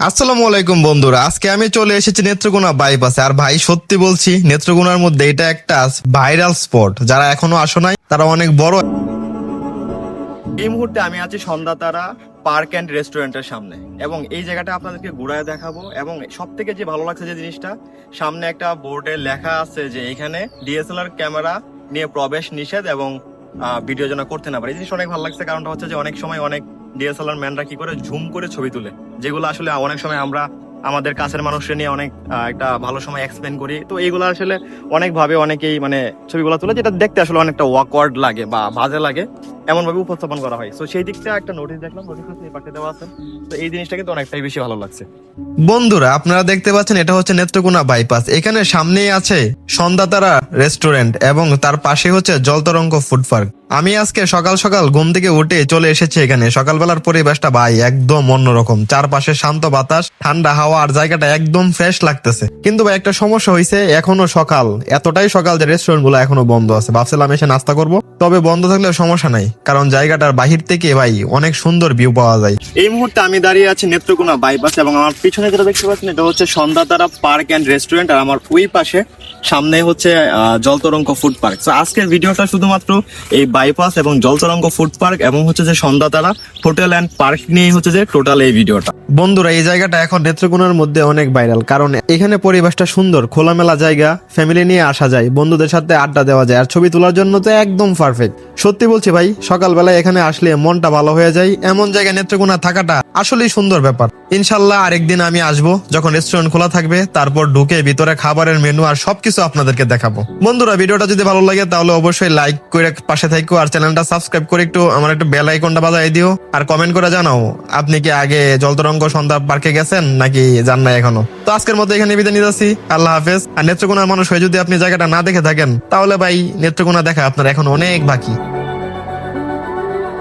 আসসালামু আলাইকুম বন্ধুরা, আজকে আমি চলে এসেছি নেত্রকোনা বাইপাসে। আর ভাই সত্যি বলছি, নেত্রকোনার মধ্যে এটা একটা ভাইরাল স্পট। যারা এখনো আসো নাই তারা অনেক বড়। এই মুহূর্তে আমি আছি সন্ধ্যাতারা পার্ক অ্যান্ড রেস্টুরেন্টের সামনে, এবং এই জায়গাটা আপনাদেরকে ঘুরায় দেখাবো। এবং সব থেকে যে ভালো লাগছে যে জিনিসটা, সামনে একটা বোর্ডে লেখা আছে যে এখানে ডিএসএলআর ক্যামেরা নিয়ে প্রবেশ নিষেধ এবং ভিডিও যেন করতে না পারে। এই জিনিসটা অনেক ভালো লাগছে, কারণটা হচ্ছে যে অনেক সময় অনেক ডিএসএলআর ম্যানরা কি করে ঝুম করে ছবি তুলে, যেগুলো আসলে অনেক সময় আমরা আমাদের কাছের মানুষকে নিয়ে অনেক একটা ভালো সময় এক্সপ্লেন করি। তো এইগুলো আসলে অনেকভাবে অনেকেই মানে ছবিগুলো তুলে, যেটা দেখতে আসলে অনেকটা ওয়াকওয়ার্ড লাগে বা বাজে লাগে, এমন ভাবে উপস্থাপন করা হয়। তো সেই দিকটা একটা নোটিশ দেখলাম, নোটিশ এই পাশে দেওয়া আছে। তো এই জিনিসটা কিন্তু অনেকটাই বেশি ভালো লাগছে। বন্ধুরা, আপনারা দেখতে পাচ্ছেন এটা হচ্ছে নেত্রকোনা বাইপাস। এখানে সামনেই আছে সন্ধ্যাতারা রেস্টুরেন্ট এবং তার পাশে হচ্ছে জলতরঙ্গ ফুড পার্ক। আমি আজকে সকাল সকাল ঘুম থেকে উঠে চলে এসেছি এখানে। সকালবেলার পরিবেশটা ভাই একদম অন্যরকম, চারপাশে শান্ত বাতাস, ঠান্ডা হাওয়া, আর জায়গাটা একদম ফ্রেশ লাগতেছে। কিন্তু ভাই একটা সমস্যা হয়েছে, এখনো সকাল, এতটাই সকাল যে রেস্টুরেন্ট গুলো এখনো বন্ধ আছে। ভাবছিলাম এসে নাস্তা করব, তবে বন্ধ থাকলে সমস্যা নাই, কারণ জায়গাটার বাহির থেকে ভাই অনেক সুন্দর ভিউ পাওয়া যায়। এই মুহূর্তে আমি দাঁড়িয়ে আছি নেত্রকোনা বাইপাস, এবং আমার পিছনে যেটা দেখতে পাচ্ছেন এটা হচ্ছে সন্ধ্যাতারা পার্ক অ্যান্ড রেস্টুরেন্ট, আর আমার ওই পাশে সামনে হচ্ছে জলতরঙ্গ ফুড পার্ক। তো আজকের ভিডিওটা শুধুমাত্র এই বাইপাস এবং জলতরঙ্গ ফুড পার্ক এবং হচ্ছে যে সন্ধ্যাতারা হোটেল অ্যান্ড পার্ক নিয়ে হচ্ছে যে টোটাল এই ভিডিওটা। বন্ধুরা, এই জায়গাটা এখন নেত্রকোনার মধ্যে অনেক ভাইরাল, কারণ এখানে পরিবেশটা সুন্দর, খোলামেলা জায়গা, ফ্যামিলি নিয়ে আসা যায়, বন্ধুদের সাথে আড্ডা দেওয়া যায়, আর ছবি তোলার জন্য তো একদম পারফেক্ট। সত্যি বলছি ভাই, সকালবেলায় এখানে আসলে মনটা ভালো হয়ে যায়। এমন জায়গায় নেত্রকোনা থাকাটা আসলেই সুন্দর ব্যাপার। ইনশাল্লাহ আরেকদিন আমি আসবো, যখন রেস্টুরেন্ট খোলা থাকবে, তারপর ঢুকে ভিতরে খাবারের মেনু আর সবকিছু আপনাদেরকে দেখাবো। বন্ধুরা, ভিডিওটা যদি ভালো লাগে তাহলে অবশ্যই লাইক করে পাশে থাকো, আর চ্যানেলটা সাবস্ক্রাইব করে একটু আমার একটু বেল আইকনটা বাজাই দিও, আর কমেন্ট করে জানাও আপনি কি আগে জলতরঙ্গ সন্ধ্যা পার্কে গেছেন নাকি যান না এখনো। তো আজকের মতো এখানে বিদায় নিয়ে যাচ্ছি, আল্লাহ হাফেজ। আর নেত্রকোনার মানুষ হয়ে যদি আপনি জায়গাটা না দেখে থাকেন, তাহলে ভাই নেত্রকোনা দেখা আপনার এখন অনেক বাকি।